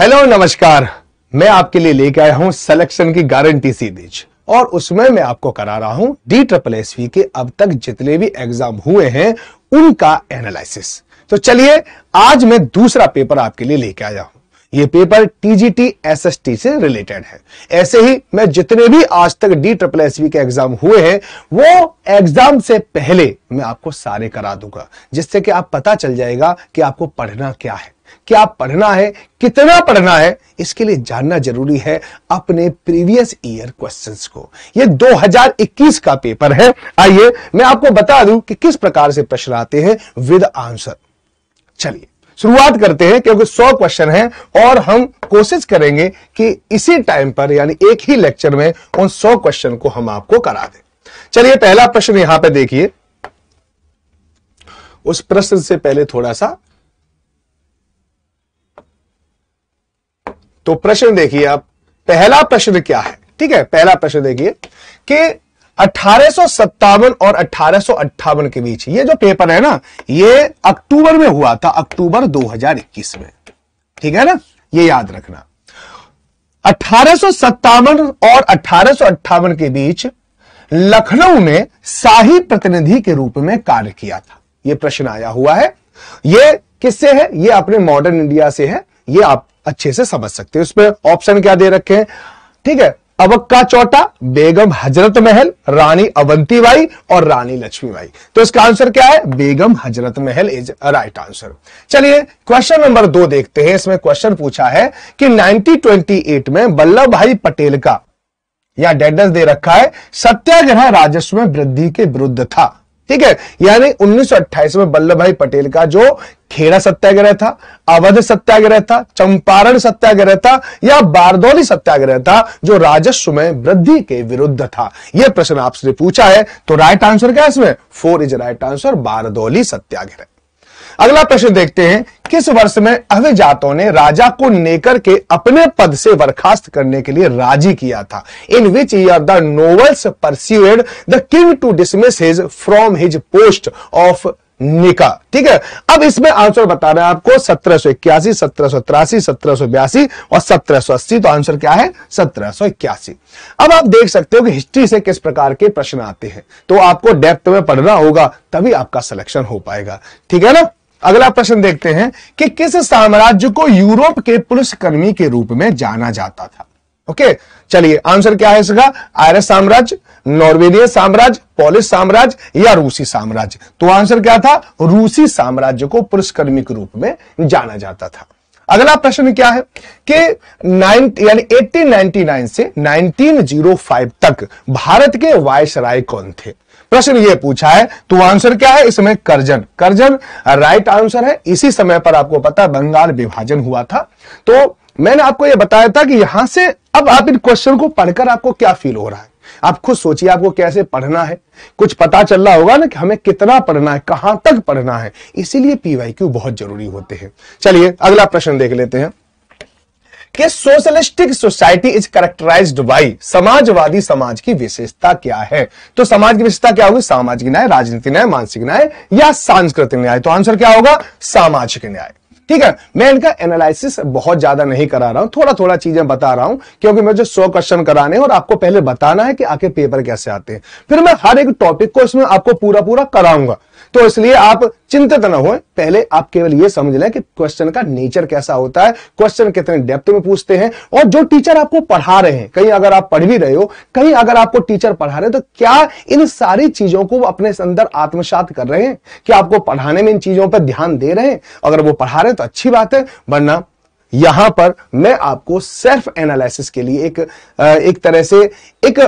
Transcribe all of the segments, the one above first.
Hello नमस्कार, मैं आपके लिए लेके आया हूं सिलेक्शन की गारंटी सीरीज और उसमें मैं आपको करा रहा हूं DSSB के अब तक जितने भी एग्जाम हुए हैं उनका एनालिसिस। तो चलिए आज मैं दूसरा पेपर आपके लिए लेके आया हूं। ये पेपर TGT SST से रिलेटेड है। ऐसे ही मैं जितने भी आज तक DSSB के एग्जाम हुए हैं वो एग्जाम से पहले मैं आपको सारे करा दूंगा, जिससे कि आप पता चल जाएगा कि आपको पढ़ना क्या है, क्या पढ़ना है, कितना पढ़ना है। इसके लिए जानना जरूरी है अपने प्रीवियस ईयर क्वेश्चंस को। ये 2021 का पेपर है। आइए मैं आपको बता दूं कि किस प्रकार से प्रश्न आते हैं विद आंसर। चलिए शुरुआत करते हैं, क्योंकि 100 क्वेश्चन हैं और हम कोशिश करेंगे कि इसी टाइम पर यानी एक ही लेक्चर में उन 100 क्वेश्चन को हम आपको करा दें। चलिए पहला प्रश्न यहां पे देखिए। उस प्रश्न से पहले थोड़ा सा तो प्रश्न देखिए आप, पहला प्रश्न क्या है। ठीक है, पहला प्रश्न देखिए कि 1857 और 1858 के बीच ये जो पेपर है ना, ये अक्टूबर में हुआ था, अक्टूबर 2021 में। ठीक है ना, ये याद रखना। 1857 और 1858 के बीच लखनऊ में शाही प्रतिनिधि के रूप में कार्य किया था। ये प्रश्न आया हुआ है। ये किससे है? ये अपने मॉडर्न इंडिया से है। ये आप अच्छे से समझ सकते हैं। उसमें ऑप्शन क्या दे रखे हैं? ठीक है, अबक्का चौटा, बेगम हजरत महल, रानी अवंतीबाई और रानी लक्ष्मीबाई। तो इसका आंसर क्या है? Begum Hazrat Mahal is right answer. चलिए क्वेश्चन नंबर 2 देखते हैं। इसमें क्वेश्चन पूछा है कि 1928 में वल्लभ भाई पटेल का, या डेडस दे रखा है, सत्याग्रह राजस्व में वृद्धि के विरुद्ध था। ठीक है, यानी 1928 में वल्लभ भाई पटेल का जो खेड़ा सत्याग्रह था, अवध सत्याग्रह था, चंपारण सत्याग्रह था या बारदौली सत्याग्रह था, जो राजस्व में वृद्धि के विरुद्ध था। यह प्रश्न आपसे पूछा है। तो राइट आंसर क्या है इसमें? 4 इज राइट आंसर, बारदौली सत्याग्रह। अगला प्रश्न देखते हैं। किस वर्ष में अभिजातों ने राजा को नेकर के अपने पद से बर्खास्त करने के लिए राजी किया था? In which year the nobles persuaded the king to dismiss his from his post of Necker. ठीक है, अब इसमें आंसर बताना है आपको 1781, 1783, 1782 और 1780। तो आंसर क्या है? 1781। अब आप देख सकते हो कि हिस्ट्री से किस प्रकार के प्रश्न आते हैं। तो आपको डेप्थ में पढ़ना होगा, तभी आपका सिलेक्शन हो पाएगा। ठीक है ना। अगला प्रश्न देखते हैं कि किस साम्राज्य को यूरोप के पुलिसकर्मी के रूप में जाना जाता था? ओके, चलिए आंसर क्या है इसका? आयरिश साम्राज्य, नॉर्वेजियन साम्राज्य, पोलिश साम्राज्य या रूसी साम्राज्य? तो आंसर क्या था? रूसी साम्राज्य को पुलिसकर्मी के रूप में जाना जाता था। अगला प्रश्न क्या है कि 1899 से 1905 तक भारत के वायसराय कौन थे? प्रश्न ये पूछा है। तो आंसर क्या है इसमें? कर्जन। कर्जन राइट आंसर है। इसी समय पर आपको पता है बंगाल विभाजन हुआ था। तो मैंने आपको यह बताया था कि यहां से अब आप इन क्वेश्चन को पढ़कर आपको क्या फील हो रहा है, आप खुद सोचिए आपको कैसे पढ़ना है। कुछ पता चल रहा होगा ना कि हमें कितना पढ़ना है, कहां तक पढ़ना है। इसीलिए PYQ बहुत जरूरी होते हैं। चलिए अगला प्रश्न देख लेते हैं कि socialistic society is characterised by, समाजवादी समाज की विशेषता क्या है? तो समाज की विशेषता क्या होगी? सामाजिक न्याय, राजनीतिक न्याय, मानसिक न्याय या सांस्कृतिक न्याय? तो आंसर क्या होगा? सामाजिक न्याय। ठीक है, मैं इनका एनालिसिस बहुत ज्यादा नहीं करा रहा हूं, थोड़ा थोड़ा चीजें बता रहा हूं, क्योंकि मुझे 100 क्वेश्चन कराने हैं और आपको पहले बताना है कि आके पेपर कैसे आते हैं। फिर मैं हर एक टॉपिक को इसमें आपको पूरा पूरा कराऊंगा। तो इसलिए आप चिंतित न हो, पहले आप केवल यह समझ लें कि क्वेश्चन का नेचर कैसा होता है, क्वेश्चन कितने डेप्थ में पूछते हैं, और जो टीचर आपको पढ़ा रहे हैं, कहीं अगर आप पढ़ भी रहे हो, कहीं अगर आपको टीचर पढ़ा रहे हैं, तो क्या इन सारी चीजों को अपने अंदर आत्मसात कर रहे हैं? क्या आपको पढ़ाने में इन चीजों पर ध्यान दे रहे हैं? अगर वो पढ़ा रहे हैं तो अच्छी बात है, वरना यहां पर मैं आपको सेल्फ एनालिसिस के लिए एक तरह से एक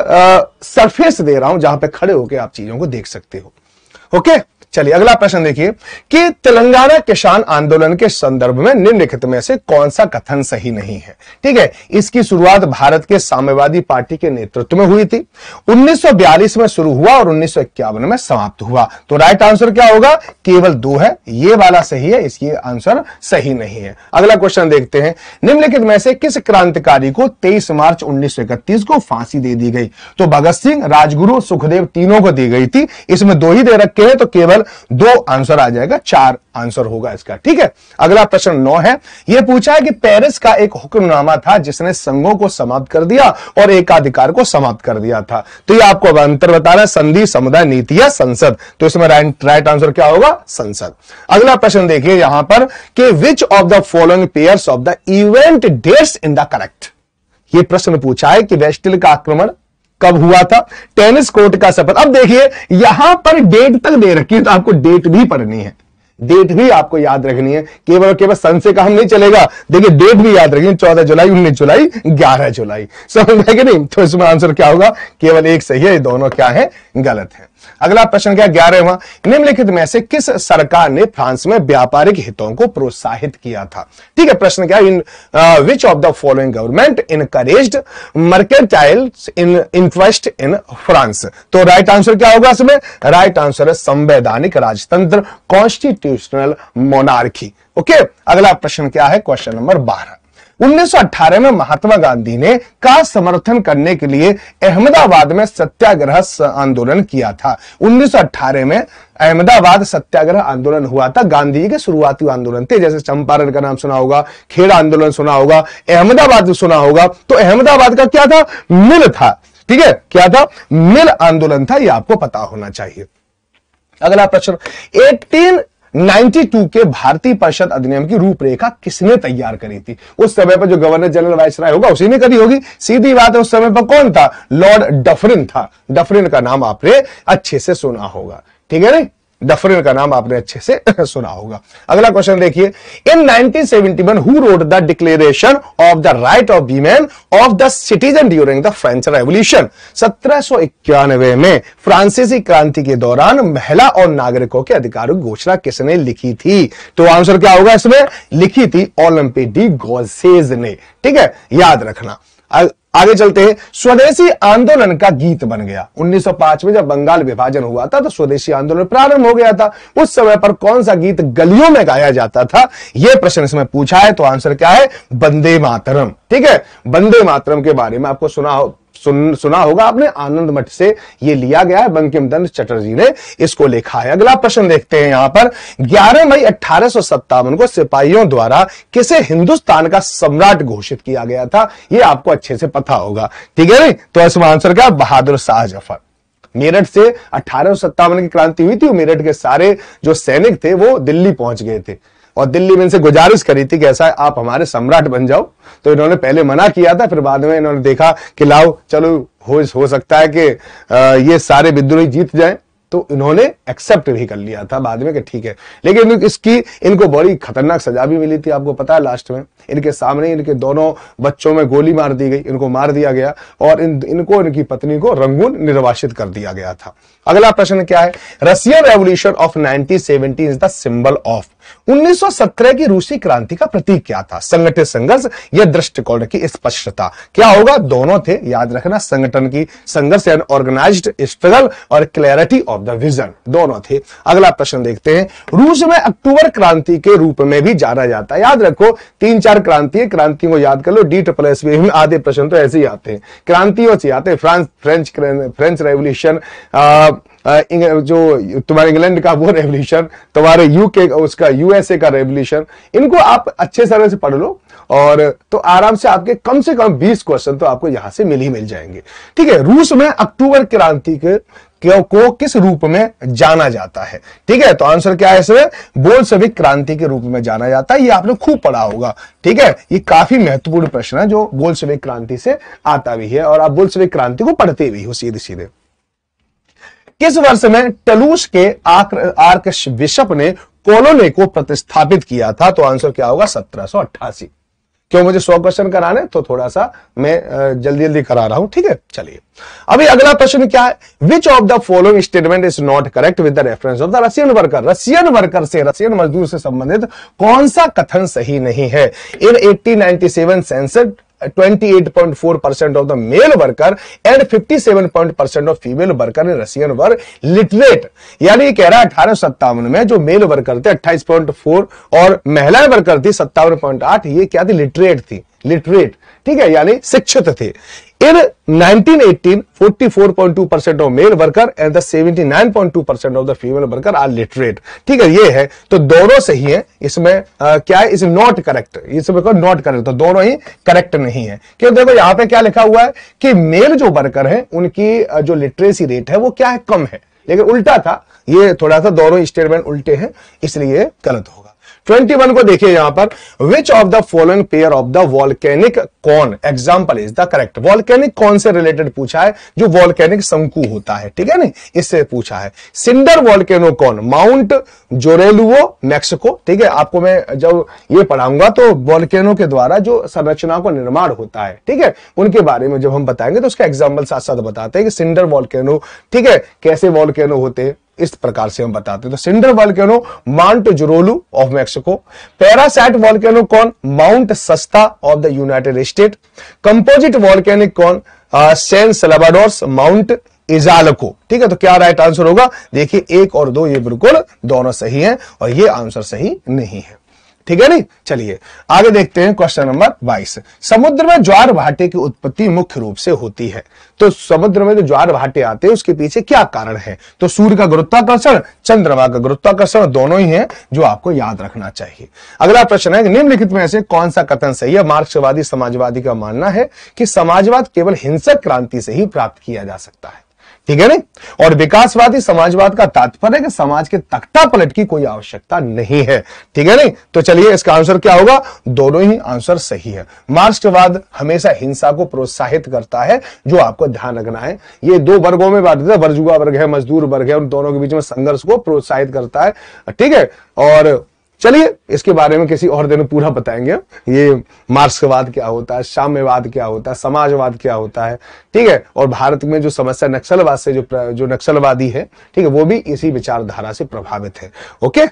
सरफेस दे रहा हूं, जहां पे खड़े होकर आप चीजों को देख सकते हो। ओके, चलिए अगला प्रश्न देखिए कि तेलंगाना किसान आंदोलन के संदर्भ में निम्नलिखित में से कौन सा कथन सही नहीं है? ठीक है, इसकी शुरुआत भारत के साम्यवादी पार्टी के नेतृत्व में हुई थी। 1942 में शुरू हुआ और 1951 में समाप्त हुआ। तो राइट आंसर क्या होगा? केवल 2 है, ये वाला सही है, इसकी आंसर सही नहीं है। अगला क्वेश्चन देखते हैं। निम्नलिखित में से किस क्रांतिकारी को 23 मार्च 1931 को फांसी दे दी गई? तो भगत सिंह, राजगुरु, सुखदेव तीनों को दी गई थी। इसमें 2 ही दे रखे हैं, तो केवल आंसर 2 आंसर आ जाएगा, 4 आंसर होगा इसका। ठीक है, अगला प्रश्न 9 है। यह पूछा है कि पेरिस का एक हुक्मनामा था जिसने संघों को समाप्त कर दिया और एकाधिकार को समाप्त कर दिया था। तो ये आपको अंतर बताना है, संधि, समुदाय, नीति या संसद। तो इसमें राइट आंसर क्या होगा? संसद। अगला प्रश्न देखिए यहां पर कि which of the following pairs of the event dates in the correct. ये प्रश्न पूछा है कि वेस्टिल का आक्रमण कब हुआ था, टेनिस कोर्ट का शपथ। अब देखिए यहां पर डेट तक दे रखी है तो आपको डेट भी पढ़नी है, डेट भी आपको याद रखनी है, केवल सन से काम नहीं चलेगा। देखिए डेट भी याद रखनी, 14 जुलाई, 19 जुलाई, 11 जुलाई, समझ में कि नहीं? तो इसमें आंसर क्या होगा? केवल एक सही है, दोनों क्या है? गलत है। अगला प्रश्न क्या? 11वां, निम्नलिखित में से किस सरकार ने फ्रांस में व्यापारिक हितों को प्रोत्साहित किया था? ठीक है, प्रश्न क्या? In which of the following government encouraged mercantile in interest in France? तो राइट आंसर क्या होगा इसमें? राइट आंसर है संवैधानिक राजतंत्र, कॉन्स्टिट्यूशनल मोनार्की। ओके, अगला प्रश्न क्या है? क्वेश्चन नंबर 12, 1918 में महात्मा गांधी ने का समर्थन करने के लिए अहमदाबाद में सत्याग्रह आंदोलन किया था। 1918 में अहमदाबाद सत्याग्रह आंदोलन हुआ था। गांधी जी के शुरुआती आंदोलन थे, जैसे चंपारण का नाम सुना होगा, खेड़ा आंदोलन सुना होगा, अहमदाबाद सुना होगा। तो अहमदाबाद का क्या था? मिल था। ठीक है, क्या था? मिल आंदोलन था, यह आपको पता होना चाहिए। अगला प्रश्न, 1892 के भारतीय परिषद अधिनियम की रूपरेखा किसने तैयार करी थी? उस समय पर जो गवर्नर जनरल वायसराय होगा उसी ने करी होगी, सीधी बात है। उस समय पर कौन था? लॉर्ड डफरिन था। डफरिन का नाम आपने अच्छे से सुना होगा, ठीक है नहीं? डफरिन का नाम आपने अच्छे से सुना होगा। अगला क्वेश्चन देखिए, इन 1971 who wrote the declaration of the right of women of the citizen during the French revolution? 1791 में फ्रांसीसी क्रांति के दौरान महिला और नागरिकों के अधिकारों की घोषणा किसने लिखी थी? तो आंसर क्या होगा इसमें? लिखी थी ओलंपे डी गॉसेज ने। ठीक है, याद रखना। आगे चलते हैं, स्वदेशी आंदोलन का गीत बन गया। 1905 में जब बंगाल विभाजन हुआ था तो स्वदेशी आंदोलन प्रारंभ हो गया था। उस समय पर कौन सा गीत गलियों में गाया जाता था? यह प्रश्न इसमें पूछा है। तो आंसर क्या है? वंदे मातरम। ठीक है, वंदे मातरम के बारे में आपको सुना होगा आपने, आनंद मठ से ये लिया गया है, बंकिम चंद्र चटर्जी ने इसको लिखा है। अगला प्रश्न देखते हैं यहां पर, 11 मई 1857 को सिपाहियों द्वारा किसे हिंदुस्तान का सम्राट घोषित किया गया था? ये आपको अच्छे से पता होगा, ठीक है नहीं? तो इसमें आंसर क्या? बहादुर शाह जफर। मेरठ से 1857 की क्रांति हुई थी, मेरठ के सारे जो सैनिक थे वो दिल्ली पहुंच गए थे और दिल्ली में इनसे गुजारिश करी थी कि ऐसा है आप हमारे सम्राट बन जाओ। तो इन्होंने पहले मना किया था, फिर बाद में इन्होंने देखा कि लाओ चलो हो सकता है कि ये सारे विद्रोही जीत जाएं, तो इन्होंने एक्सेप्ट भी कर लिया था बाद में कि ठीक है। लेकिन इनको बड़ी खतरनाक सजा भी मिली थी, आपको पता है। लास्ट में इनके सामने इनके दोनों बच्चों में गोली मार दी गई, इनको मार दिया गया और इनको इनकी पत्नी को रंगून निर्वासित कर दिया गया था। अगला प्रश्न क्या है? Russian revolution of 1917 is the symbol of. 1917 की रूसी क्रांति का प्रतीक क्या था? संगठित संघर्ष या दृष्टिकोण की स्पष्टता? क्या होगा? दोनों थे, याद रखना। संगठन की संघर्ष यानी ऑर्गेनाइज्ड स्ट्रगल और क्लैरिटी ऑफ द विजन, दोनों थे। अगला प्रश्न देखते हैं, रूस में अक्टूबर क्रांति के रूप में भी जाना जाता है। याद रखो 3-4 क्रांतियों को याद कर लो, DSSB में आधे प्रश्न तो ऐसे ही आते हैं, क्रांतियों से आते हैं। फ्रेंच रेवोल्यूशन, जो तुम्हारे इंग्लैंड का वो रेवोल्यूशन, तुम्हारे यूके उसका USA का रेवोल्यूशन, इनको आप अच्छे तरह से पढ़ लो और तो आराम से आपके कम से कम 20 क्वेश्चन तो आपको यहां से मिल जाएंगे। ठीक है, रूस में अक्टूबर क्रांति को किस रूप में जाना जाता है? ठीक है, तो आंसर क्या है इसमें? बोल्शेविक क्रांति के रूप में जाना जाता है। ये आपने खूब पढ़ा होगा, ठीक है। ये काफी महत्वपूर्ण प्रश्न है जो बोल्शेविक क्रांति से आता भी है और आप बोल्शेविक क्रांति को पढ़ते भी हो सीधे सीधे। किस वर्ष में टलूस के आर्क बिशप ने कोलोने को प्रतिस्थापित किया था? तो आंसर क्या होगा? 1788। क्यों मुझे 100 क्वेश्चन कराने, तो थोड़ा सा मैं जल्दी करा रहा हूं, ठीक है। चलिए अभी अगला प्रश्न क्या है? Which of the following statement is not correct with the reference of the Russian worker? Russian मजदूर से संबंधित कौन सा कथन सही नहीं है? इन 1897 census 28.4% of the male worker and 57% of female worker in Russian were literate। यानी ये कह रहा है 1857 में जो मेल वर्कर थे 28.4 और महिला वर्कर थी 57.8, ये क्या थी? लिटरेट थी। लिटरेट, ठीक है, यानी शिक्षित थे। In 1918 44.2% of male worker and the 79.2% of the female worker are literate, ठीक है, ये है। तो दोनों सही है, इसमें क्या है, इज नॉट करेक्ट, इसमें नॉट करेक्ट, तो दोनों ही करेक्ट नहीं है। क्यों, देखो यहां पे क्या लिखा हुआ है कि मेल जो वर्कर है उनकी जो लिटरेसी रेट है वो क्या है, कम है, लेकिन उल्टा था, ये थोड़ा सा दोनों स्टेटमेंट उल्टे हैं, इसलिए गलत होगा। 21 को देखिए यहां पर, which of the following pair of the volcanic cone example is the correct. Volcanic cone से रिलेटेड पूछा है, जो वॉल्केनिक शंकु होता है, ठीक है नहीं, इससे पूछा है। Cinder volcano cone, Mount Jorullo Mexico, ठीक है, आपको मैं जब ये पढ़ाऊंगा तो वॉल्केनो के द्वारा जो संरचना को निर्माण होता है, ठीक है, उनके बारे में जब हम बताएंगे तो उसका एग्जाम्पल साथ साथ बताते हैं कि सिंडर वॉल्केनो, ठीक है, कैसे वॉल्केनो होते हैं, इस प्रकार से हम बताते हैं। तो cinder volcano Mount Jorullo of Mexico, parasite volcano cone, Mount Shasta of the United State, composite volcanic cone, San Salvador Mount Izalco, ठीक है। तो क्या राइट आंसर होगा, देखिए 1 और 2 ये बिल्कुल दोनों सही हैं और ये आंसर सही नहीं है, ठीक है नहीं। चलिए आगे देखते हैं क्वेश्चन नंबर 22। समुद्र में ज्वार भाटे की उत्पत्ति मुख्य रूप से होती है, तो समुद्र में जो ज्वार भाटे आते हैं उसके पीछे क्या कारण है, तो सूर्य का गुरुत्वाकर्षण, चंद्रमा का गुरुत्वाकर्षण, दोनों ही हैं जो आपको याद रखना चाहिए। अगला प्रश्न है, निम्नलिखित में से कौन सा कथन सही है। मार्क्सवादी समाजवादी का मानना है कि समाजवाद केवल हिंसक क्रांति से ही प्राप्त किया जा सकता है, ठीक है नहीं, और विकासवादी समाजवाद का तात्पर्य है कि समाज के तख्ता पलट की कोई आवश्यकता नहीं है, ठीक है नहीं। तो चलिए इसका आंसर क्या होगा, दोनों ही आंसर सही है। मार्क्सवाद हमेशा हिंसा को प्रोत्साहित करता है, जो आपको ध्यान रखना है। ये 2 वर्गों में बांटता है, वर्जुआ वर्ग है, मजदूर वर्ग है, उन दोनों के बीच में संघर्ष को प्रोत्साहित करता है, ठीक है। और चलिए इसके बारे में किसी और दिन पूरा बताएंगे, ये मार्क्सवाद क्या होता है, साम्यवाद क्या होता है, समाजवाद क्या होता है, ठीक है। और भारत में जो समस्या नक्सलवाद से जो नक्सलवादी है, ठीक है, वो भी इसी विचारधारा से प्रभावित है। ओके,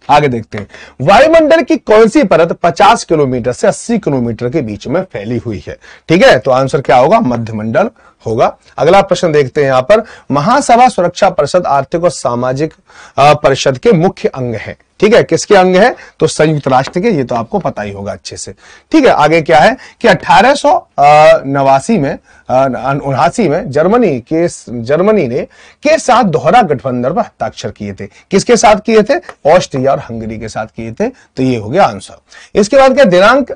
आगे देखते हैं, वायुमंडल की कौन सी परत 50 किलोमीटर से 80 किलोमीटर के बीच में फैली हुई है, ठीक है। तो आंसर क्या होगा, मध्यमंडल होगा। अगला प्रश्न देखते हैं यहां पर, महासभा सुरक्षा परिषद आर्थिक और सामाजिक परिषद के मुख्य अंग है, ठीक है, किसके अंग है, तो संयुक्त राष्ट्र के, ये तो आपको पता ही होगा अच्छे से, ठीक है। आगे क्या है कि 1889 में 79 में जर्मनी ने के साथ दोहरा गठबंधन पर हस्ताक्षर किए थे। किसके साथ किए थे, ऑस्ट्रिया और हंगरी के साथ किए थे, तो ये हो गया आंसर। इसके बाद क्या दिनांक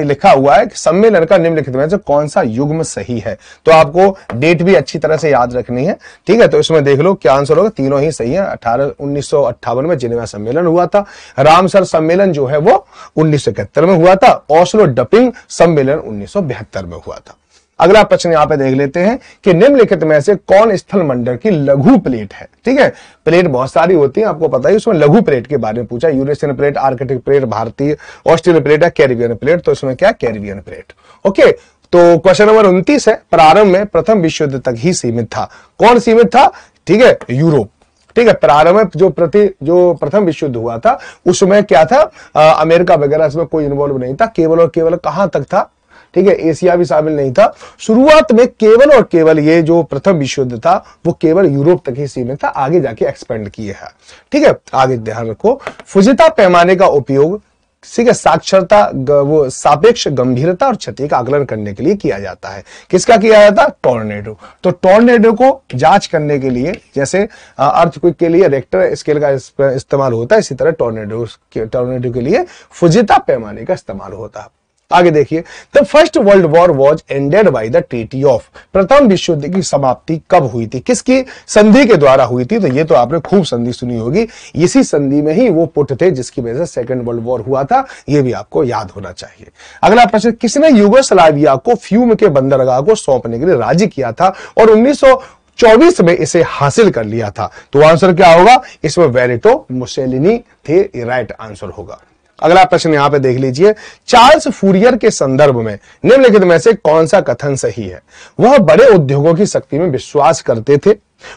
लिखा हुआ है कि सम्मेलन का निम्नलिखित में से कौन सा युग्म सही है, तो आपको डेट भी अच्छी तरह से याद रखनी है, ठीक है। तो इसमें देख लो क्या आंसर होगा, तीनों ही सही है। 1958 में जिनेवा सम्मेलन हुआ था, रामसर सम्मेलन जो है वो 1971 में हुआ था, ओस्लो डपिंग सम्मेलन 1972 में हुआ था। अगला प्रश्न यहां पे देख लेते हैं कि निम्नलिखित में से कौन स्थल मंडल की लघु प्लेट है, ठीक है। प्लेट बहुत सारी होती है, आपको पता है, उसमें लघु प्लेट के बारे में पूछा, यूरेशियन प्लेट, आर्कटिक प्लेट, भारतीय, ऑस्ट्रेलियन प्लेट है, कैरिबियन प्लेट, तो इसमें क्या, कैरिबियन प्लेट। ओके, तो क्वेश्चन नंबर 29 है, प्रारंभ में प्रथम विश्व युद्ध तक ही सीमित था, कौन सीमित था, ठीक है, यूरोप, ठीक है। प्रारंभ में जो प्रथम विश्व युद्ध हुआ था उसमें क्या था, अमेरिका वगैरह इसमें कोई इन्वॉल्व नहीं था, केवल और केवल कहां तक था, ठीक है, एशिया भी शामिल नहीं था। शुरुआत में केवल और केवल ये जो प्रथम विश्व युद्ध था वो केवल यूरोप तक ही सीमित था, आगे जाके एक्सपेंड किए है, ठीक है। आगे ध्यान रखो, फुजिता पैमाने का उपयोग, ठीक है, साक्षरता, वो सापेक्ष गंभीरता और क्षति का आकलन करने के लिए किया जाता है। किसका किया जाता है, टॉर्नेडो। तो टॉर्नेडो को जांच करने के लिए, जैसे अर्थक्वेक के लिए रेक्टर स्केल का इस्तेमाल होता है, इसी तरह टॉर्नेडो के लिए फुजिता पैमाने का इस्तेमाल होता है। आगे देखिए, the first world war was ended by the treaty of, प्रथम विश्व युद्ध की समाप्ति कब हुई थी, किसकी संधि के द्वारा हुई थी, तो ये तो आपने खूब संधि सुनी होगी, इसी संधि में ही वो पुट थे जिसकी वजह से सेकंड वर्ल्ड वॉर हुआ था, ये भी आपको याद होना चाहिए। अगला प्रश्न, किसने यूगोस्लाविया को फ्यूम के बंदरगाह को सौंपने के लिए राजी किया था और 1924 में इसे हासिल कर लिया था, तो आंसर क्या होगा, इसमें वेनेटो मुसेलिनी थे, राइट आंसर होगा। अगला प्रश्न यहां पे देख लीजिए, चार्ल्स फूरियर के संदर्भ में निम्नलिखित में से कौन सा कथन सही है। वह बड़े उद्योगों की शक्ति में विश्वास करते थे,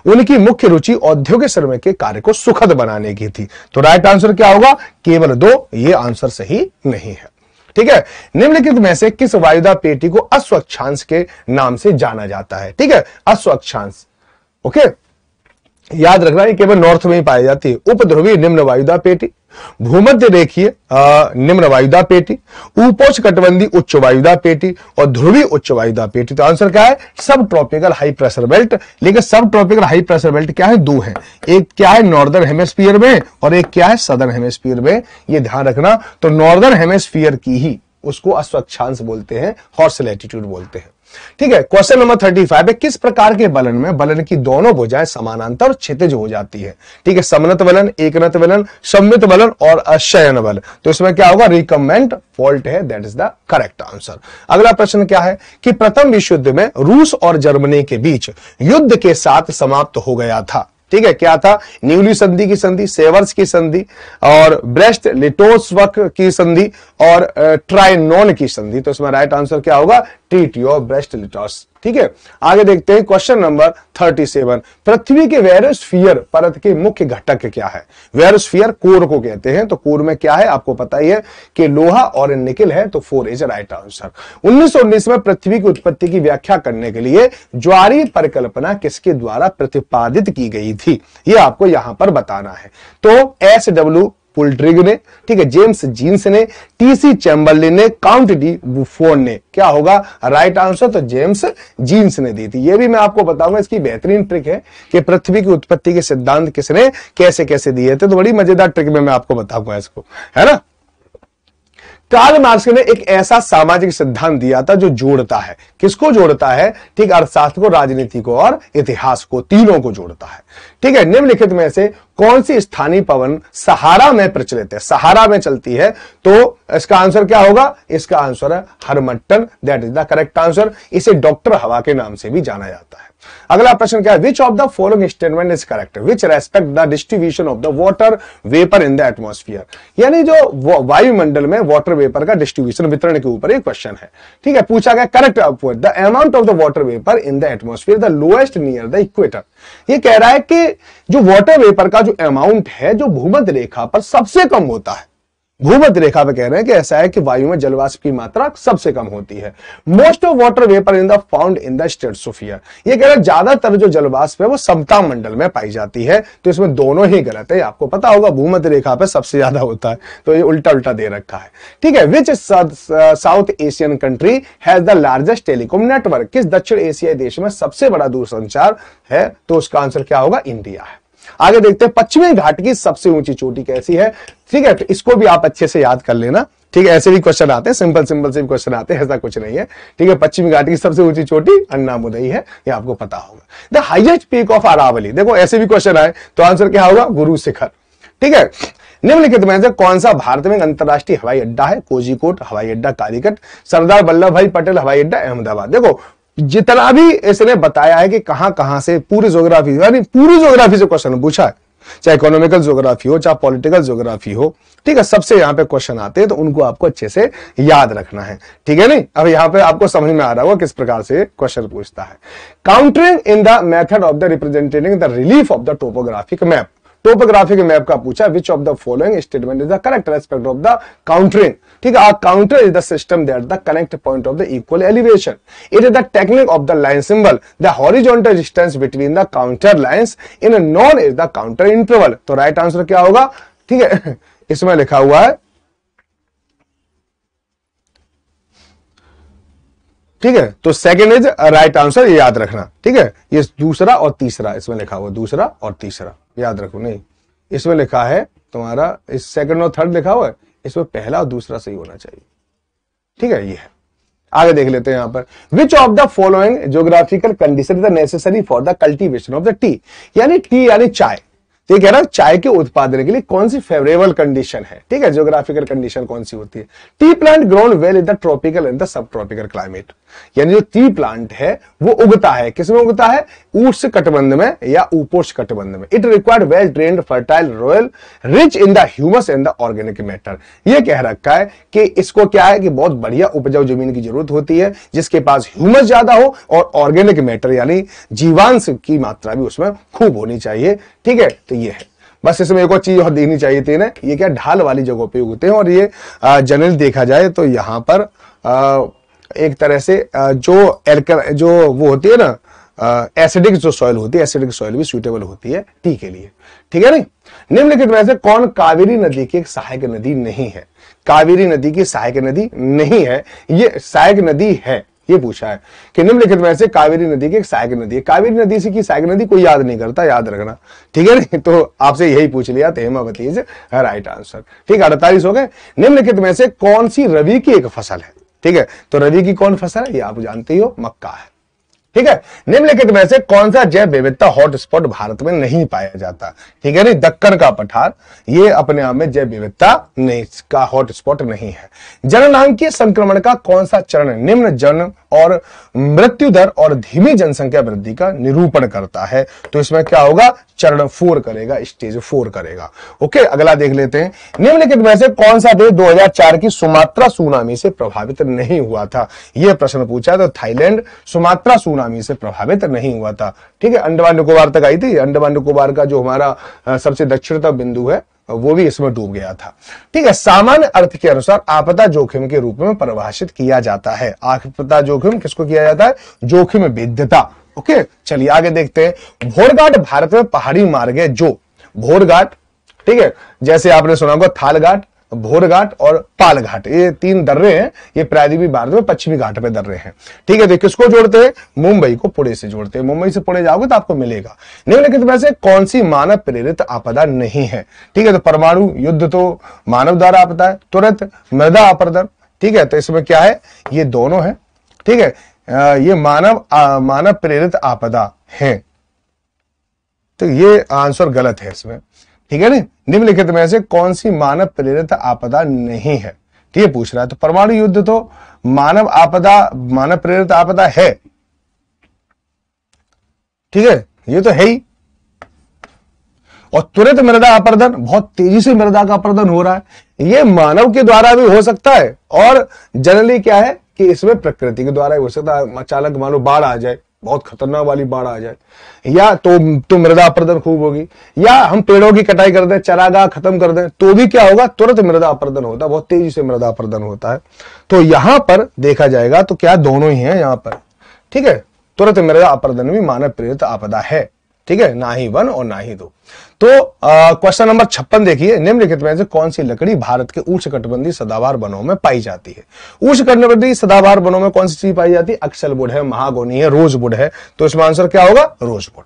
उनकी मुख्य रुचि औद्योगिक श्रम के कार्य को सुखद बनाने की थी, तो राइट आंसर क्या होगा, केवल 2, ये आंसर सही नहीं है, ठीक है। निम्नलिखित में से किस वायुदा पेटी को अश्वक्षांश के नाम से जाना जाता है, ठीक है, अश्वक्षांश, ओके, याद रखना है केवल नॉर्थ में ही पाई जाती है। उपध्रुवीय निम्न वायुदा पेटी, भूमध्य रेखीय निम्न वायुदा पेटी, उपोष्ण कटिबंधी उच्च वायुदा पेटी और ध्रुवीय उच्च वायुदा पेटी। तो आंसर क्या है? सब ट्रॉपिकल हाई प्रेशर बेल्ट। लेकिन सब ट्रॉपिकल हाई प्रेशर बेल्ट क्या है? दो है, एक क्या है नॉर्दर्न हेमिस्फीयर में और एक क्या है सदर्न हेमिस्फीयर में, ये ध्यान रखना। तो नॉर्दर्न हेमिस्फीयर की ही उसको अश्वक्षांश बोलते हैं, हॉर्स लैटिट्यूड बोलते हैं। ठीक है, क्वेश्चन नंबर 35 है, किस प्रकार के बलन में बलन की दोनों भुजाएं समानांतर और क्षैतिज हो जाती है? ठीक है, समनत बलन, एकनत बलन, सममित बलन और अशयन बल। तो इसमें क्या होगा? रिकम्बेंट फॉल्ट है, that is the correct answer. अगला प्रश्न क्या है कि प्रथम विश्व युद्ध में रूस और जर्मनी के बीच युद्ध के साथ समाप्त हो गया था। ठीक है, क्या था? न्यूली संधि की संधि, सेवर्स की संधि और ब्रेस्ट लिटोस्वक की संधि और ट्राइनोन की संधि। तो इसमें राइट आंसर क्या होगा? Treaty of Brest Litovsk. ठीक है, आगे देखते हैं क्वेश्चन नंबर 37। पृथ्वी के वेरोस्फीयर परत के मुख्य घटक क्या है? वेरोस्फीयर कोर को कहते हैं। तो कोर में क्या है? आपको पता ही है कि लोहा और निकिल है, तो 4 इज राइट आंसर। 1919 में पृथ्वी की उत्पत्ति की व्याख्या करने के लिए ज्वारीय परिकल्पना किसके द्वारा प्रतिपादित की गई थी? ये आपको यहां पर बताना है। तो एस.डब्ल्यू. पुलट्रिग ने, ठीक है, जेम्स जीन्स ने, टीसी चैम्बरलिन ने, काउंट डी बुफोन ने। क्या होगा राइट आंसर? तो जेम्स जीन्स ने दी थी। ये भी मैं आपको बताऊंगा, इसकी बेहतरीन ट्रिक है कि पृथ्वी की उत्पत्ति के सिद्धांत किसने कैसे कैसे दिए थे। तो बड़ी मजेदार ट्रिक में मैं आपको बताऊंगा इसको, है ना। कार्ल मार्क्स ने एक ऐसा सामाजिक सिद्धांत दिया था जो जोड़ता है, किसको जोड़ता है? ठीक, अर्थशास्त्र को, राजनीति को और इतिहास को, तीनों को जोड़ता है। ठीक है, निम्नलिखित में से कौन सी स्थानीय पवन सहारा में प्रचलित है? सहारा में चलती है, तो इसका आंसर क्या होगा? इसका आंसर है Harmattan, that is the correct answer. इसे डॉक्टर हवा के नाम से भी जाना जाता है। अगला प्रश्न क्या है? Which of the following statement is correct which respect the distribution of the water vapour in the atmosphere? यानी जो वायुमंडल में वाटर वेपर का डिस्ट्रीब्यूशन, वितरण के ऊपर एक क्वेश्चन है। ठीक है, पूछा गया correct upward the amount of the water vapour in the atmosphere the lowest near the equator. ये कह रहा है कि जो वाटर वेपर का जो अमाउंट है जो भूमध्य रेखा पर सबसे कम होता है, भूमध्य रेखा पे कह रहे हैं कि ऐसा है कि वायु में जलवाष्प की मात्रा सबसे कम होती है। Most of water vapour in the found in the stratosphere. ये कह रहे हैं ज्यादातर जो जलवाष्प है वो समताप मंडल में पाई जाती है। तो इसमें दोनों ही गलत है, आपको पता होगा भूमध्य रेखा पे सबसे ज्यादा होता है, तो ये उल्टा उल्टा दे रखा है। ठीक है, which South Asian country has the largest telecom network? किस दक्षिण एशियाई देश में सबसे बड़ा दूरसंचार है? तो उसका आंसर क्या होगा? इंडिया है। आगे देखते हैं पश्चिमी घाट की सबसे ऊंची चोटी कैसी है? ठीक है, तो इसको भी आप अच्छे से याद कर लेना। ठीक है, ऐसे भी क्वेश्चन आते हैं, सिंपल सिंपल से क्वेश्चन आते हैं, ऐसा कुछ नहीं है। ठीक है, पश्चिमी घाट की सबसे ऊंची चोटी अन्नामुदई है, ये आपको पता होगा। The highest peak of Aravalli, देखो ऐसे भी क्वेश्चन आए तो आंसर क्या होगा? गुरु शिखर। ठीक है, निम्नलिखित में से कौन सा भारत में अंतरराष्ट्रीय हवाई अड्डा है? कोझिकोड हवाई अड्डा कालीकट, सरदार वल्लभ भाई पटेल हवाई अड्डा अहमदाबाद। देखो जितना भी इसने बताया है कि कहां कहां से, पूरी ज्योग्राफी, यानी पूरी ज्योग्राफी से क्वेश्चन पूछा है, चाहे इकोनॉमिकल ज्योग्राफी हो, चाहे पॉलिटिकल ज्योग्राफी हो। ठीक है, सबसे यहां पे क्वेश्चन आते हैं, तो उनको आपको अच्छे से याद रखना है। ठीक है, नहीं अब यहां पे आपको समझ में आ रहा होगा किस प्रकार से क्वेश्चन पूछता है। Countering in the method of the representing the relief of the topographic map. Topographic map का पूछा, विच of the following statement is the correct respect of the countering? ठीक है, counter is the system that the connect point of the equal elevation. It is the technique of the line symbol the horizontal distance between the counter lines in a non is the counter interval. तो right answer क्या होगा? ठीक है, इसमें लिखा हुआ है, ठीक है, तो सेकंड इज राइट आंसर, ये याद रखना। ठीक है, ये दूसरा और तीसरा इसमें लिखा हुआ, दूसरा और तीसरा याद रखो। नहीं, इसमें लिखा है तुम्हारा, इस सेकंड और थर्ड लिखा हुआ है, इसमें पहला और दूसरा सही होना चाहिए। ठीक है, ये है। आगे देख लेते हैं यहां पर, which of the following geographical condition is necessary for the cultivation of the T? यानी टी यानी चाय। तो ये कह रहा है चाय के उत्पादन के लिए कौन सी फेवरेबल कंडीशन है? ठीक है, ज्योग्राफिकल कंडीशन कौन सी होती है? T plant grown well in the tropical and the sub tropical climate. यानी जो टी प्लांट है वो उगता है, किसमें उगता है? उष्ण कटिबंध में या उपोष्ण कटिबंध में। It required well trained fertile royal rich in the humus and the organic matter. ये कह रखा है कि इसको क्या है कि बहुत बढ़िया उपजाऊ जमीन की जरूरत होती है, जिसके पास ह्यूमस ज्यादा हो और ऑर्गेनिक मैटर यानी जीवांश की मात्रा भी उसमें खूब होनी चाहिए। ठीक है, तो ये है। बस इसमें एक और चीज और देनी चाहिए थी ना, ये क्या ढाल वाली जगहों पे उगते हैं, और ये जनरल देखा जाए तो यहां पर एक तरह से जो वो होती है ना एसिडिक जो सॉइल होती है, एसिडिक सॉइल भी सूटेबल होती है टी के लिए। ठीक है, नहीं निम्नलिखित में से कौन कावेरी नदी की एक सहायक नदी नहीं है? कावेरी नदी की सहायक नदी नहीं है, ये सहायक नदी है, ये पूछा है कि निम्नलिखित में से कावेरी नदी की एक सहायक नदी है। कावेरी नदी से की सहायक नदी कोई याद नहीं करता, याद रखना, ठीक है नहीं? तो आपसे यही पूछ लिया तो हेमावती इज राइट आंसर। ठीक है, 48 हो गए। निम्नलिखित में से कौन सी रबी की एक फसल है? ठीक है, तो रबी की कौन फसल है? ये आप जानते ही हो, मक्का है। ठीक है, निम्नलिखित में से कौन सा जैव विविधता हॉटस्पॉट भारत में नहीं पाया जाता? ठीक है, नहीं, दक्कन का पठार ये अपने आप में जैव विविधता नहीं का हॉटस्पॉट नहीं है। जननांकीय संक्रमण का कौन सा चरण निम्न जन्म और मृत्यु दर और धीमी जनसंख्या वृद्धि का निरूपण करता है? तो इसमें क्या होगा? चरण 4 करेगा, स्टेज 4 करेगा। ओके, अगला देख लेते हैं। निम्नलिखित में से कौन सा देश 2004 की सुमात्रा सुनामी से प्रभावित नहीं हुआ था? यह प्रश्न पूछा तो थाईलैंड सुमात्रा सुनामी से प्रभावित नहीं हुआ था। ठीक है, अंडमान निकोबार तक आई थी। अंडमान निकोबार का जो हमारा सबसे दक्षिणतम बिंदु है वो भी इसमें डूब गया था। ठीक है, सामान्य अर्थ के अनुसार आपदा जोखिम के रूप में परिभाषित किया जाता है। आपदा जोखिम किसको किया जाता है? जोखिम भेद्यता। ओके, चलिए आगे देखते हैं। भोरघाट भारत में पहाड़ी मार्ग है जो भोरघाट, ठीक है, जैसे आपने सुना होगा थालघाट, भोरघाट और पालघाट, ये 3 दर्रे हैं। ये प्रायद्वीपीय भारत में पश्चिमी घाट पे दर्रे हैं। ठीक है, तो किसको जोड़ते हैं? मुंबई को पुणे से जोड़ते हैं। मुंबई से पुणे जाओगे तो आपको मिलेगा। निम्नलिखित में से कौन सी मानव प्रेरित आपदा नहीं है? ठीक है, तो परमाणु युद्ध तो मानव द्वारा आपदा है। तुरंत मृदा अपरदन, ठीक है, तो इसमें क्या है? ये दोनों है। ठीक है, ये मानव प्रेरित आपदा है, तो ये आंसर गलत है इसमें। ठीक है, नहीं, निम्नलिखित में से कौन सी मानव प्रेरित आपदा नहीं है? ठीक है, पूछ रहा है। तो परमाणु युद्ध तो मानव प्रेरित आपदा है। ठीक है, ये तो है ही। और तुरंत मृदा अपरदन, बहुत तेजी से मृदा का अपरदन हो रहा है, ये मानव के द्वारा भी हो सकता है। और जनरली क्या है कि इसमें प्रकृति के द्वारा हो सकता है। अचानक मान लो बाढ़ आ जाए, बहुत खतरनाक वाली बाढ़ आ जाए, या तो मृदा अपरदन खूब होगी, या हम पेड़ों की कटाई कर दें, चरागाह खत्म कर दें, तो भी क्या होगा? तुरंत मृदा अपरदन होता है, बहुत तेजी से मृदा अपरदन होता है। तो यहां पर देखा जाएगा तो क्या दोनों ही है यहां पर। ठीक है, तुरंत मृदा अपरदन भी मानव प्रेरित आपदा है। ठीक है, ना ही 1 और ना ही 2। तो क्वेश्चन नंबर 56 देखिए। निम्नलिखित में से कौन सी लकड़ी भारत के उष्णकटिबंधीय सदाबहार वनों में पाई जाती है? उष्णकटिबंधीय सदाबहार वनों में कौन सी चीज पाई जाती है? अक्सलवुड है, महागोनी है, रोजवुड है। तो इसमें आंसर क्या होगा? रोजवुड।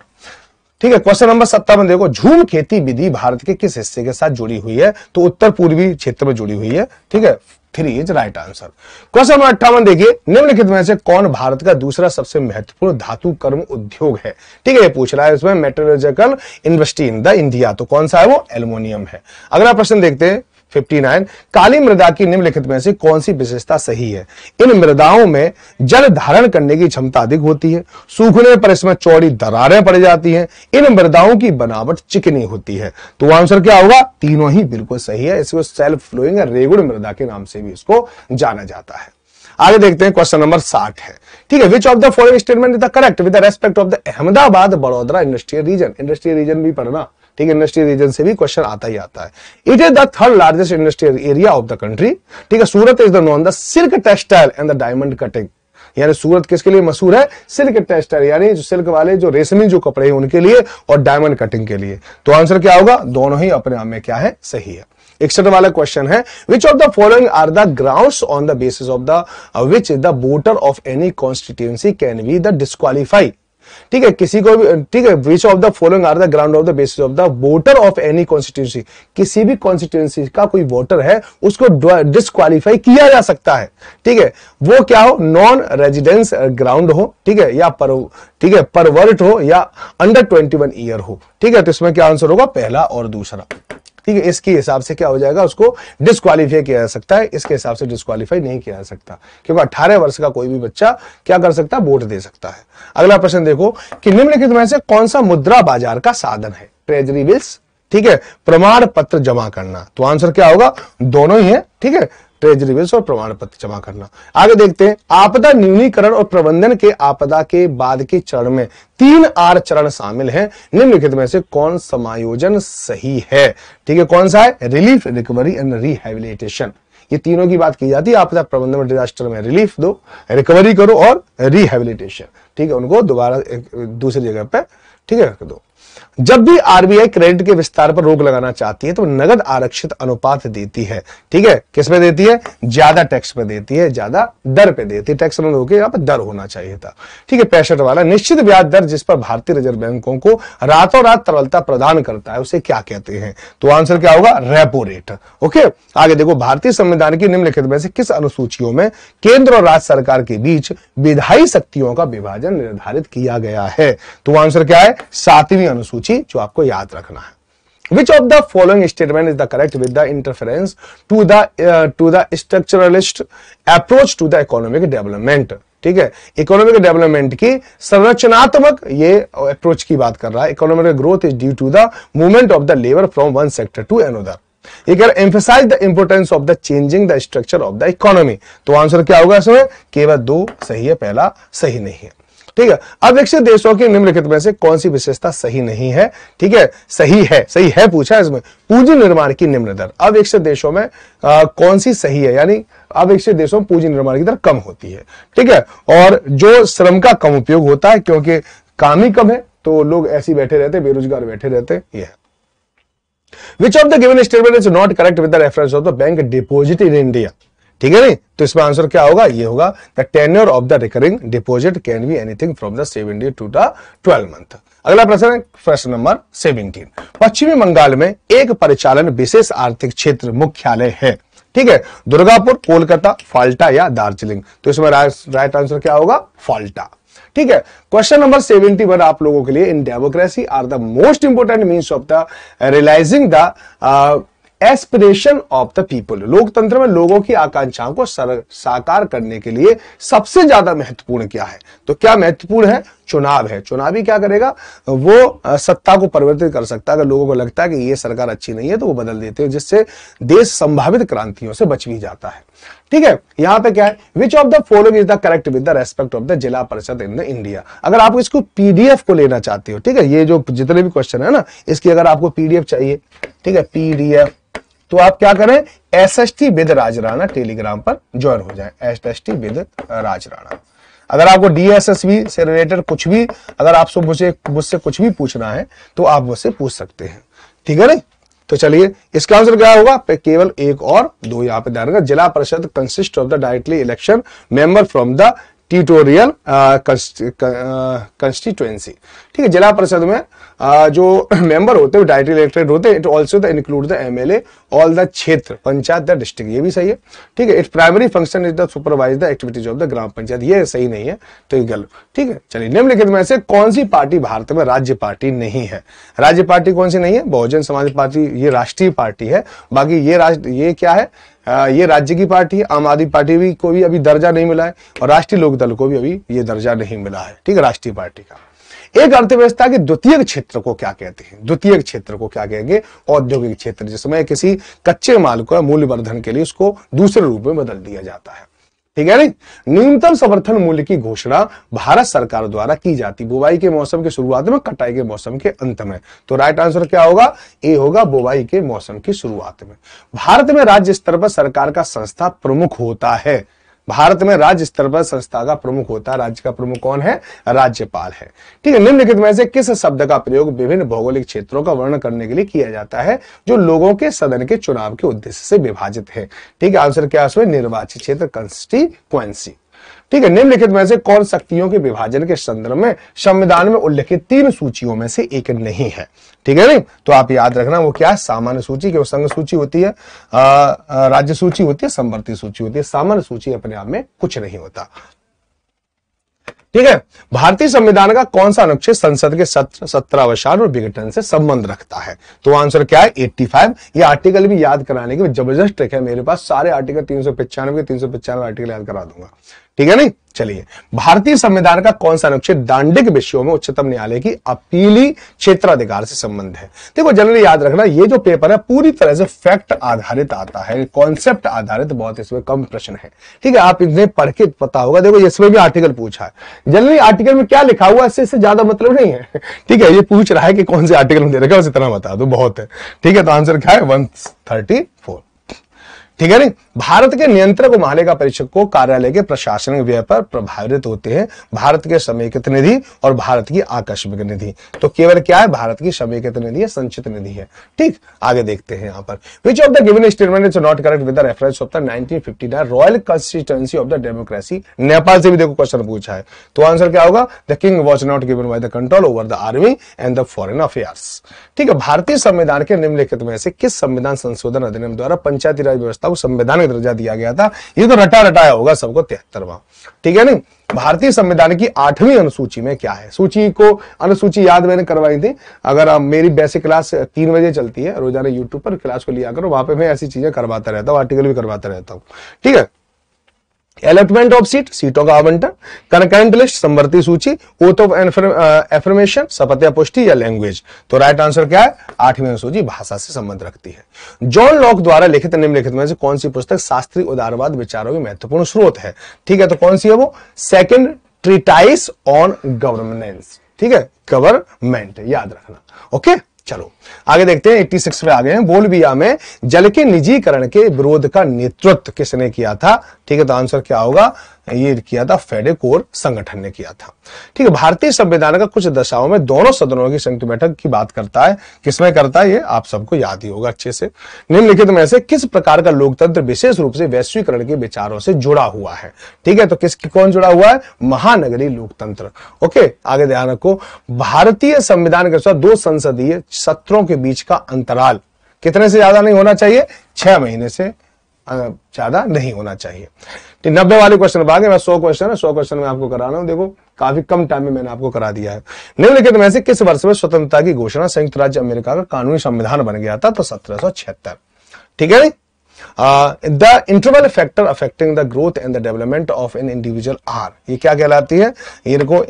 ठीक है, क्वेश्चन नंबर 57 देखो। झूम खेती विधि भारत के किस हिस्से के साथ जुड़ी हुई है? तो उत्तर पूर्वी क्षेत्र में जुड़ी हुई है। ठीक है, 3 is right answer. Question number 58 देखिए। निम्नलिखित में से कौन भारत का दूसरा सबसे महत्वपूर्ण धातु कर्म उद्योग है? ठीक है, ये पूछ रहा है इसमें metallurgical industry in the India, तो कौन सा है वो? एल्युमिनियम है। अगला प्रश्न देखते हैं 59। काली मृदा की निम्नलिखित में से कौन सी विशेषता सही है? इन मृदाओं में जल धारण करने की क्षमता अधिक होती है, सूखने पर इसमें चौड़ी दरारें पड़ जाती हैं, इन मृदाओं की बनावट चिकनी होती है। तो आंसर क्या होगा? तीनों ही बिल्कुल सही है। इसको सेल्फ फ्लोइंग रेगुड़ मृदा के नाम से भी इसको जाना जाता है। आगे देखते हैं, क्वेश्चन नंबर 60 है। ठीक है, which of the following statement is the correct with respect of the Ahmedabad Baroda industrial region? Industrial region भी पढ़ना। ठीक है, इंडस्ट्रियल रीजन से भी क्वेश्चन आता ही आता है। It is the 3rd largest industrial area of the country. ठीक है, Surat is the known the silk textile and the diamond cutting. यानी सूरत किसके लिए मशहूर है? सिल्क टेक्सटाइल, यानी जो सिल्क वाले जो रेशमी जो कपड़े हैं उनके लिए, और डायमंड कटिंग के लिए। तो आंसर क्या होगा? दोनों ही अपने आप में क्या है? सही है। 61 वाला क्वेश्चन है। Which of the following are the grounds on the basis of the which the voter of any constituency can be the disqualify? ठीक है, किसी को भी, ठीक है, which of the following are the ground of the basis of the voter of any constituency? किसी भी constituency का कोई वोटर है उसको डिस्क्वालीफाई किया जा सकता है। ठीक है, वो क्या हो? नॉन रेजिडेंस ग्राउंड हो, ठीक है, या ठीक है, परवर्ट हो, या अंडर 21 ईयर हो। ठीक है, तो इसमें क्या आंसर होगा? पहला और दूसरा। ठीक है, इसके हिसाब से क्या हो जाएगा? उसको डिस्क्वालीफाई किया जा सकता है। इसके हिसाब से डिस्क्वालीफाई नहीं किया जा सकता, क्योंकि 18 वर्ष का कोई भी बच्चा क्या कर सकता है? वोट दे सकता है। अगला प्रश्न देखो कि निम्नलिखित में से कौन सा मुद्रा बाजार का साधन है? ट्रेजरी बिल्स, ठीक है, प्रमाण पत्र जमा करना। तो आंसर क्या होगा? दोनों ही है। ठीक है, ट्रेजरी बिल्स और प्रमाण पत्र जमा करना। आगे देखते हैं, आपदा न्यूनीकरण और प्रबंधन के आपदा के बाद के चरण में 3 R चरण शामिल हैं। निम्नलिखित में से कौन समायोजन सही है? ठीक है, कौन सा है? Relief, recovery and rehabilitation. ये तीनों की बात की जाती है आपदा प्रबंधन में। डिजास्टर में रिलीफ दो, रिकवरी करो और रिहैबिलिटेशन। ठीक है, उनको दोबारा दूसरी जगह पे, ठीक है, रख दो। जब भी आरबीआई क्रेडिट के विस्तार पर रोक लगाना चाहती है तो नगद आरक्षित अनुपात देती है। ठीक है, किस पे देती है? ज्यादा टैक्स पे देती है, ज्यादा दर पे देती है। टैक्स में होके यहाँ पर दर होना चाहिए था। ठीक है, 65 वाला निश्चित ब्याज दर जिस पर भारतीय रिजर्व बैंकों को रातों रात तरलता प्रदान करता है उसे क्या कहते हैं? तो आंसर क्या होगा? Repo rate. ओके, आगे देखो, भारतीय संविधान की निम्नलिखित में से किस अनुसूचियों में केंद्र और राज्य सरकार के बीच विधायी शक्तियों का विभाजन निर्धारित किया गया है? तो आंसर क्या है? 7वीं अनुसूची, जो आपको याद रखना है। Which of the following statement is the correct with the interference to the structuralist approach to the economic development? ठीक है, इकोनॉमिक डेवलपमेंट की संरचनात्मक ये अप्रोच की बात कर रहा है। Economic growth is due to the movement of the labour from one sector to another. ये कह रहा emphasise the importance of the changing the structure of the economy. तो आंसर क्या होगा इसमें? केवल 2 सही है, पहला सही नहीं है। ठीक है, अब विकसित देशों की निम्नलिखित में से कौन सी विशेषता सही नहीं है? ठीक है, सही है पूछा है इसमें। पूंजी निर्माण की निम्न दर अविकसित देशों में कौन सी सही है? यानी अविकसित देशों में पूंजी निर्माण की दर कम होती है। ठीक है, और जो श्रम का कम उपयोग होता है क्योंकि काम ही कम है तो लोग ऐसे बैठे रहते, बेरोजगार बैठे रहते। ये है। Which of the given statement is not correct with the reference of the bank deposit in India? ठीक है नहीं, तो इसमें आंसर क्या होगा? ये होगा the tenure of the recurring deposit can be anything from the 7 to the 12 month. अगला प्रश्न है प्रश्न नंबर 17। पश्चिमी बंगाल में एक परिचालन विशेष आर्थिक क्षेत्र मुख्यालय है। ठीक है, दुर्गापुर, कोलकाता, फाल्टा या दार्जिलिंग? तो इसमें राइट आंसर क्या होगा? फाल्टा। ठीक है, क्वेश्चन नंबर 71 आप लोगों के लिए, in democracy are the most important means of the realising the aspiration of the people. लोकतंत्र में लोगों की आकांक्षाओं को साकार करने के लिए सबसे ज्यादा महत्वपूर्ण क्या है? तो क्या महत्वपूर्ण है? चुनाव है। चुनावी क्या करेगा? वो सत्ता को परिवर्तित कर सकता है। अगर लोगों को लगता है कि ये सरकार अच्छी नहीं है तो वो बदल देते हैं, जिससे देश संभावित क्रांतियों से बच भी जाता है। ठीक है, यहां पे क्या है? Which of the following is the correct with the respect of the जिला परिषद इन द इंडिया? अगर आप इसको पीडीएफ को लेना चाहते हो, ठीक है, ये जो जितने भी क्वेश्चन है ना, इसकी अगर आपको पीडीएफ चाहिए, ठीक है, पीडीएफ, तो आप क्या करें? SST विद राजराणा टेलीग्राम पर ज्वाइन हो जाए। SST with Rajrana. अगर आपको DSSB से रिलेटेड कुछ भी, अगर आपसे मुझसे कुछ भी पूछना है तो आप मुझसे पूछ सकते हैं। ठीक है नहीं? तो चलिए, इसका आंसर क्या होगा? केवल 1 और 2 यहां पे ध्यान रखना। जिला परिषद consist of the directly election member from the tutorial constituency. ठीक है, जिला परिषद में जो मेंबर होते हैं डायरेक्टली इलेक्टेड होते हैं। It also the include the MLA all the क्षेत्र पंचायत द डिस्ट्रिक्ट। ये भी सही है। ठीक है, its primary function is the supervise the activities of the gram panchayat. ये सही नहीं है, तो ये गलत। ठीक है, चलिए, निम्नलिखित में से कौन सी पार्टी भारत में राज्य पार्टी नहीं है? राज्य पार्टी कौन सी नहीं है? बहुजन समाज पार्टी, ये राष्ट्रीय पार्टी है। बाकी ये क्या है? ये राज्य की पार्टी है। आम आदमी पार्टी को भी अभी दर्जा नहीं मिला है और राष्ट्रीय लोकदल को भी अभी ये दर्जा नहीं मिला है। ठीक है, राष्ट्रीय पार्टी का। एक अर्थव्यवस्था के द्वितीय क्षेत्र को क्या कहते हैं? द्वितीय क्षेत्र को क्या कहेंगे? औद्योगिक क्षेत्र, जिसमें किसी कच्चे माल को मूल्यवर्धन के लिए उसको दूसरे रूप में बदल दिया जाता है। ठीक है नहीं? न्यूनतम समर्थन मूल्य की घोषणा भारत सरकार द्वारा की जाती बुवाई के मौसम के शुरुआत में, कटाई के मौसम के अंत में। तो राइट आंसर क्या होगा? ए होगा, बुवाई के मौसम की शुरुआत में। भारत में राज्य स्तर पर सरकार का संस्था प्रमुख होता है। भारत में राज्य स्तर पर संस्था का प्रमुख होता है। राज्य का प्रमुख कौन है? राज्यपाल है। ठीक है, निम्नलिखित में से किस शब्द का प्रयोग विभिन्न भौगोलिक क्षेत्रों का वर्णन करने के लिए किया जाता है जो लोगों के सदन के चुनाव के उद्देश्य से विभाजित है? ठीक है, आंसर क्या है? निर्वाचित क्षेत्र, कंस्टिट्यूएंसी। ठीक है, निम्नलिखित में से कौन शक्तियों के विभाजन के संदर्भ में संविधान में उल्लिखित 3 सूचियों में से एक नहीं है? ठीक है नहीं? तो आप याद रखना, वो क्या है? सामान्य सूची, क्यों संघ सूची होती है, राज्य सूची होती है, संवर्ती सूची होती है। सामान्य सूची अपने आप में कुछ नहीं होता। ठीक है, भारतीय संविधान का कौन सा अनुच्छेद संसद के सत्र, सत्रावसान और विघटन से संबंध रखता है? तो आंसर क्या है? 85। ये आर्टिकल भी याद कराने की जबरदस्त ट्रिक है मेरे पास। सारे आर्टिकल 395 आर्टिकल याद करा दूंगा। ठीक है नहीं? चलिए, भारतीय संविधान का कौन सा अनुच्छेद दांडिक विषयों में उच्चतम न्यायालय की अपीली क्षेत्राधिकार से संबंध है? देखो, जनरली याद रखना, ये जो पेपर है पूरी तरह से फैक्ट आधारित आता है, कॉन्सेप्ट आधारित बहुत इसमें कम प्रश्न है। ठीक है, आप इन्हें पढ़ के पता होगा। देखो, इसमें भी आर्टिकल पूछा है। जनरली आर्टिकल में क्या लिखा हुआ है इससे ज्यादा मतलब नहीं है। ठीक है, ये पूछ रहा है कि कौन से आर्टिकल में दे रखा है, बस इतना बता दो, बहुत है। ठीक है, तो आंसर क्या है? 134। ठीक है नहीं। भारत के नियंत्रक महालेखा परीक्षक को कार्यालय के प्रशासनिक व्यय पर प्रभावित होते हैं भारत के समेकित निधि और भारत की आकस्मिक निधि। तो केवल क्या है, भारत की समेकित निधि है, संचित निधि है। ठीक, आगे देखते हैं यहां पर, which of the given statement is not correct with the reference of the 1959 royal constituency of the democracy. Nepal से भी देखो क्वेश्चन पूछा है, तो आंसर क्या होगा, the king was not given by the control over the army and the foreign affairs. ठीक है, भारतीय संविधान के निम्नलिखित में से किस संविधान संशोधन अधिनियम द्वारा पंचायती राज व्यवस्था को संवैधानिक दर्जा दिया गया था। ये तो रटा रटाया होगा सबको, 73वां। ठीक है नहीं। भारतीय संविधान की 8वीं अनुसूची में क्या है, सूची को अनुसूची याद मैंने करवाई थी। अगर आप मेरी बेसिक क्लास 3 बजे चलती है रोजाना यूट्यूब पर, क्लास को लिया करो, वहां पे मैं ऐसी चीजें करवाता रहता हूं, आर्टिकल भी करवाता रहता हूं। ठीक है, अलॉटमेंट ऑफ सीट, सीटों का आवंटन, कनकरेंट लिस्ट, समवर्ती सूची, ओथ ऑफ एफर्मेशन, शपथ या पुष्टि, या लैंग्वेज। तो राइट आंसर क्या है, 8वीं अनुसूची भाषा से संबंध रखती है। जॉन लॉक द्वारा लिखित निम्नलिखित में से कौन सी पुस्तक शास्त्रीय उदारवाद विचारों की महत्वपूर्ण स्रोत है। ठीक है, तो कौन सी है वो, सेकंड ट्रीटाइस ऑन गवर्नेंस। ठीक है, गवर्नमेंट, याद रखना। ओके, चलो आगे देखते हैं। 86 पे आ गए हैं। बोलबिया में जल के निजीकरण के विरोध का नेतृत्व किसने किया था। ठीक है, तो आंसर क्या होगा, ये किया था फेडेकोर संगठन ने किया था। ठीक है, भारतीय संविधान का कुछ दशाओं में दोनों सदनों की संयुक्त बैठक की बात करता है, किसमें करता है, ये आप सबको याद ही होगा अच्छे से। निम्नलिखित में से किस प्रकार का लोकतंत्र विशेष रूप से वैश्वीकरण के विचारों से जुड़ा हुआ है। ठीक है, तो कौन जुड़ा हुआ है, महानगरीय लोकतंत्र। ओके, आगे ध्यान रखो, भारतीय संविधान के अनुसार 2 संसदीय सत्रों के बीच का अंतराल कितने से ज्यादा नहीं होना चाहिए, 6 महीने से ज्यादा नहीं होना चाहिए। 90 वाले क्वेश्चन बाद में 100 क्वेश्चन है, 100 क्वेश्चन में आपको करा रहा हूं। देखो काफी कम टाइम में मैंने आपको करा दिया है। निम्नलिखित में से किस वर्ष में स्वतंत्रता की घोषणा संयुक्त राज्य अमेरिका का कानूनी संविधान बन गया था, तो 1776। ठीक है, the interval factor affecting the growth and the development of an individual are, ये क्या कहलाती है, ये देखो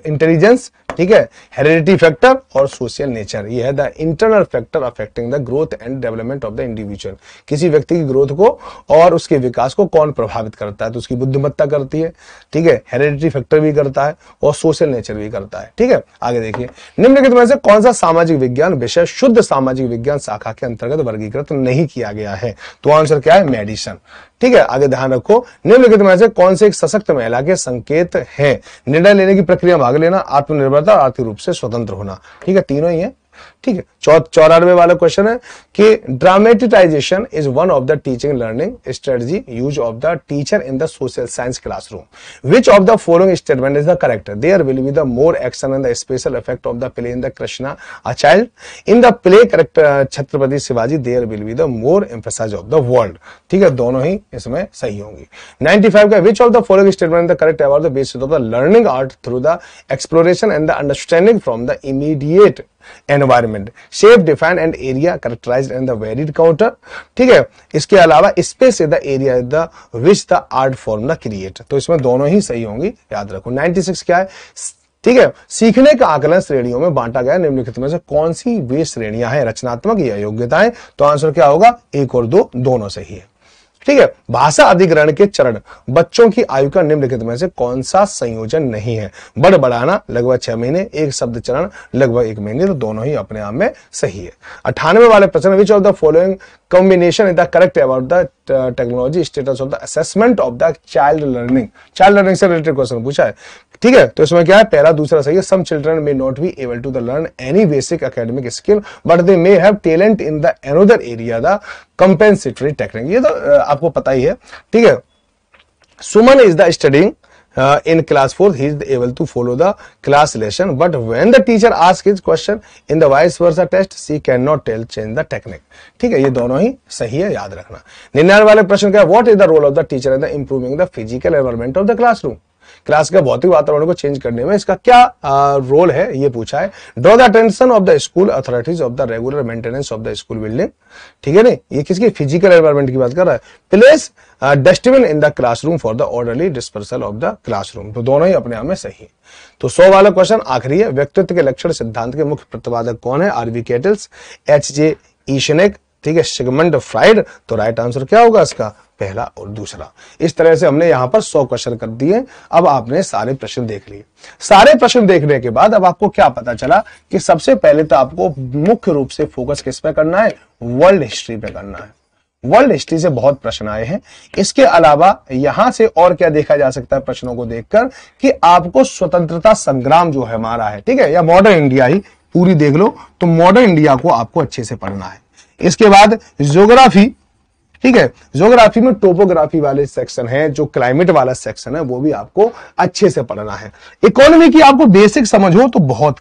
इंटेलिजेंस, ठीक है, हेरिडिटी फैक्टर और सोशल नेचर। ये है the internal factor affecting the growth and development of the individual. किसी व्यक्ति की ग्रोथ को और उसके विकास को कौन प्रभावित करता है, तो उसकी बुद्धिमत्ता करती है। ठीक है, हेरिडिटी फैक्टर भी करता है और सोशल नेचर भी करता है। ठीक है, आगे देखिए, निम्नलिखित में से कौन सा सामाजिक विज्ञान विषय शुद्ध सामाजिक विज्ञान शाखा के अंतर्गत वर्गीकृत नहीं किया गया है, तो आंसर क्या है, मेडिसिन। ठीक है, आगे ध्यान रखो, निम्नलिखित में से कौन से एक सशक्त महिला के संकेत हैं, निर्णय लेने की प्रक्रिया में भाग लेना, आत्मनिर्भरता और आर्थिक रूप से स्वतंत्र होना। ठीक है, तीनों ही है। ठीक है, 94 वाला क्वेश्चन है कि dramatisation is one of the teaching learning strategy use of the teacher in the social science classroom. Which of the following statement is the correct, there will be the more action and the special effect of the play in the Krishna a child, in the play correct Chhatrapati Shivaji there will be the more emphasise of the world. ठीक है, दोनों ही इसमें सही होंगी। 95 का विच of the following statement the correct about the basis of the learning art through the exploration and the understanding from the immediate environment, safe define and area characterised and the varied counter. ठीक है, इसके अलावा space is the area the which the art form the create, तो इसमें दोनों ही सही होंगी, याद रखो। 96 क्या है, ठीक है, सीखने का आकलन श्रेणियों में बांटा गया, निम्नलिखित में से कौन सी वे श्रेणियां हैं, रचनात्मक या योग्यताएं, तो आंसर क्या होगा, 1 और 2 दोनों सही है। ठीक है, भाषा अधिग्रहण के चरण, बच्चों की आयु का निम्नलिखित में से कौन सा संयोजन नहीं है, बढ़ बढ़ाना लगभग 6 महीने, एक शब्द चरण लगभग 1 महीने, तो दोनों ही अपने आप में सही है। 98 वाले प्रश्न, विच of the following combination is the correct about the technology status of the assessment of the child learning, child learning से रिलेटेड क्वेश्चन पूछा है। ठीक है, तो इसमें क्या है, पहला दूसरा सही है। Some children may not be able to the learn any basic academic skill but they may have talent in the another area the compensatory technique, ये तो आपको पता ही है। ठीक है, Suman is the studying in class 4 he is able to follow the class lesson but when the teacher asks his question in the vice versa test she cannot tell change the technique। ठीक है, ये दोनों ही सही है, याद रखना। 99 वाले प्रश्न क्या है, what is the role of the teacher in the improving the physical environment of the classroom, class के भौतिक वातावरण को चेंज करने में इसका क्या रोल है, ये पूछा है। Draw the attention of the school authorities of the regular maintenance of the school building. ठीक है, नहीं, ये किसकी, फिजिकल एनवायरनमेंट की बात कर रहा है। Place dustbin in the classroom for the orderly dispersal of the classroom, तो दोनों ही अपने आप में सही है। तो 100 वाला क्वेश्चन आखिरी है, व्यक्तित्व के लक्षण सिद्धांत के मुख्य प्रतिपादक कौन है, आरवी केटल्स, एच.जे. ईशनेक, ठीक है, सिगमंड फ्राइड, तो राइट आंसर क्या होगा इसका, पहला और दूसरा। इस तरह से हमने यहां पर 100 क्वेश्चन कर दिए। अब आपने सारे प्रश्न देख लिए। सारे प्रश्न देखने के बाद अब आपको क्या पता चला कि सबसे पहले तो आपको मुख्य रूप से फोकस किस पे करना है, वर्ल्ड हिस्ट्री पे करना है। वर्ल्ड हिस्ट्री से बहुत प्रश्न आए हैं। इसके अलावा यहां से और क्या देखा जा सकता है प्रश्नों को देखकर कि आपको स्वतंत्रता संग्राम जो है हमारा है, ठीक है, या मॉडर्न इंडिया ही पूरी देख लो, तो मॉडर्न इंडिया को आपको अच्छे से पढ़ना है। इसके बाद ज्योग्राफी, ठीक है, ज्योग्राफी में टोपोग्राफी वाले सेक्शन है, जो क्लाइमेट वाला सेक्शन है वो भी आपको अच्छे से पढ़ना है। इकोनॉमी की आपको बेसिक समझ हो तो बहुत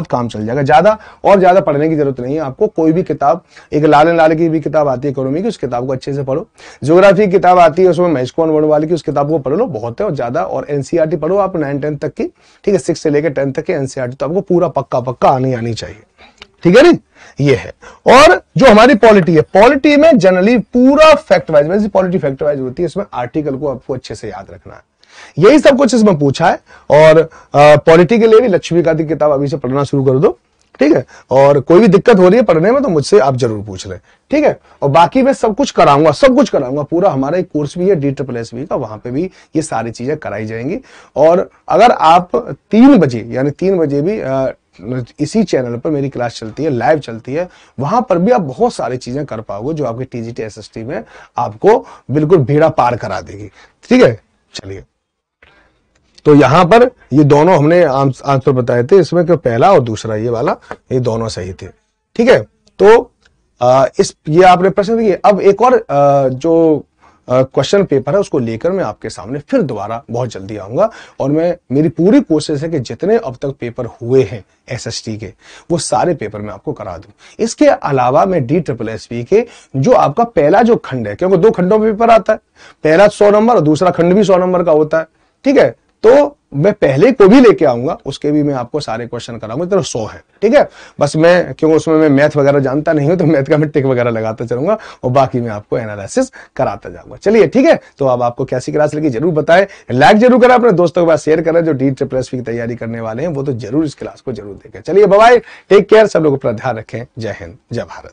काम चल जाएगा, ज्यादा पढ़ने की जरूरत नहीं है आपको। कोई भी किताब, एक लाल की भी किताब आती है इकोनॉमी की, उस किताब को अच्छे से पढ़ो। ज्योग्राफी की किताब आती है, उसमें मैस्कॉन वर्ड वाले की, उस किताब को पढ़ लो, बहुत है और ज्यादा। और एनसीईआरटी पढ़ो आप 9-10 तक की, ठीक है, 6 से लेकर 10 तक की एनसीईआरटी तो आपको पूरा पक्का आनी चाहिए, ठीक है नी, ये है। और जो हमारी पॉलिटी है, पॉलिटी में जनरली पूरा फैक्ट वाइज, वैसे पॉलिटी फैक्ट वाइज होती है, इसमें आर्टिकल को आपको अच्छे से याद रखना है। यही सब कुछ इसमें पूछा है। और पॉलिटी के लिए भी लक्ष्मीकांत की किताब अभी से पढ़ना शुरू कर दो, ठीक है। और कोई भी दिक्कत हो रही है पढ़ने में तो मुझसे आप जरूर पूछ लें, ठीक है। और बाकी मैं सब कुछ कराऊंगा पूरा। हमारा एक कोर्स भी है DSSB का, वहां पे भी ये सारी चीजें कराई जाएंगी। और अगर आप 3 बजे यानी 3 बजे भी इसी चैनल पर मेरी क्लास चलती है, लाइव चलती है, वहां पर भी आप बहुत सारी चीजें कर पाओगे जो आपके TGT SST में आपको बिल्कुल बेड़ा पार करा देगी, ठीक है। चलिए, तो यहां पर ये दोनों हमने आंसर बताए थे, इसमें कि पहला और दूसरा ये वाला, ये दोनों सही थे, ठीक है। तो ये आपने प्रश्न दिए। अब एक और जो क्वेश्चन पेपर है उसको लेकर मैं आपके सामने फिर दोबारा बहुत जल्दी आऊंगा। और मेरी पूरी कोशिश है कि जितने अब तक पेपर हुए हैं SST के, वो सारे पेपर मैं आपको करा दूं। इसके अलावा मैं DSSB के जो आपका पहला जो खंड है, क्योंकि 2 खंडों में पेपर आता है, पहला 100 नंबर और दूसरा खंड भी 100 नंबर का होता है, ठीक है। तो मैं पहले को भी लेके आऊंगा, उसके भी मैं आपको सारे क्वेश्चन कराऊंगा, तो 100 है, ठीक है। बस मैं क्योंकि उसमें मैं मैथ वगैरह जानता नहीं हूं, तो मैथ का मैं टिक वगैरह लगाता चलूंगा और बाकी मैं आपको एनालिसिस कराता जाऊंगा। चलिए, ठीक है। तो अब आपको कैसी क्लास लगी जरूर बताएं, लाइक जरूर करें, अपने दोस्तों के पास शेयर करें। जो DSSB की तैयारी करने वाले हैं वो तो जरूर इस क्लास को जरूर देखें। चलिए, बाय बाय, टेक केयर, सब लोग अपना ध्यान रखें। जय हिंद, जय भारत।